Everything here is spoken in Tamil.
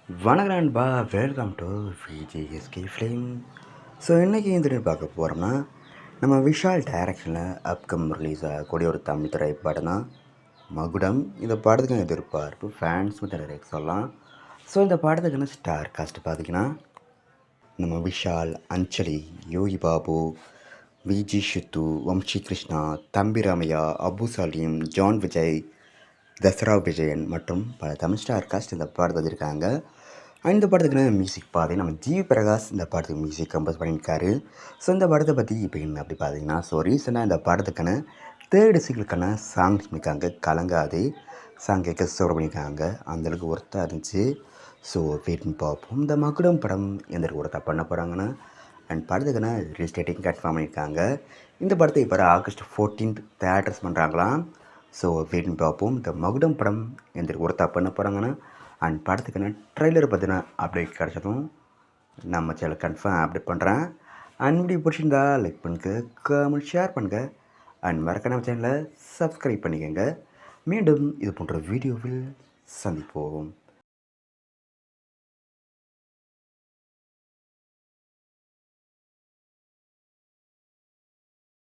வணக்கம் நண்பா, welcome to VGSK film. So இன்றைக்கி இந்த பார்க்க போகிறோம்னா, நம்ம விஷால் டைரக்ஷனில் அப்கம் ரிலீஸ் ஆகக்கூடிய ஒரு தமிழ் திரைப்படம் தான் மகுடம். இந்த படத்துக்கு எதிர்பார்ப்பு ஃபேன்ஸ் நிறைய சொல்லலாம். ஸோ இந்த படத்துக்கான ஸ்டார் காஸ்ட் பார்த்திங்கன்னா, நம்ம விஷால், அஞ்சலி, யோகி பாபு, விஜி சித்து, வம்சி கிருஷ்ணா, தம்பி ராமையா, அபு சலீம், ஜான் விஜய், தசரா விஜயன் மற்றும் பல தமிழ் ஸ்டார் காஸ்ட் இந்த படத்தை வச்சுருக்காங்க. இந்த படத்துக்குன்னு மியூசிக் பார்த்தீங்கன்னா நம்ம ஜி பிரகாஷ் இந்த படத்துக்கு மியூசிக் கம்போஸ் பண்ணியிருக்காரு. ஸோ இந்த படத்தை பற்றி இப்போ என்ன அப்படி பார்த்தீங்கன்னா, ஸோ ரீசெண்டாக இந்த படத்துக்கான தேர்டு சிங்கிளுக்கான சாங்ஸ் பண்ணியிருக்காங்க. கலங்காதே சாங் கேட்க சோறு பண்ணியிருக்காங்க. அந்தளவுக்கு ஒர்த்தாக இருந்துச்சு. ஸோ வெயிட் பார்ப்போம் இந்த மகுடம் படம் எந்த ஒர்த்தாக பண்ண போகிறாங்கன்னு. அண்ட் படத்துக்கான ரிலீஸ் டேட்டையும் கன்ஃபார்ம் பண்ணியிருக்காங்க. இந்த படத்தை இப்போ ஆகஸ்ட் 14th தேட்டர்ஸ் பண்ணுறாங்களாம். ஸோ வெயிட் பார்ப்போம் இந்த மகுடம் படம் எந்த ஒர்த்தாக பண்ண போகிறாங்கன்னா. அண்ட் படத்துக்கான ட்ரெய்லர் பற்றின அப்டேட் கிடச்சதும் நம்ம சேனல் கன்ஃபார்ம் அப்டேட் பண்ணுறேன். அண்ட் வீடியோ பிடிச்சிருந்தா லைக் பண்ணுங்க, கமெண்ட் ஷேர் பண்ணுங்கள். அண்ட் மறக்க நம்ம சேனலை சப்ஸ்கிரைப் பண்ணிக்கோங்க. மீண்டும் இது போன்ற வீடியோவில் சந்திப்போம்.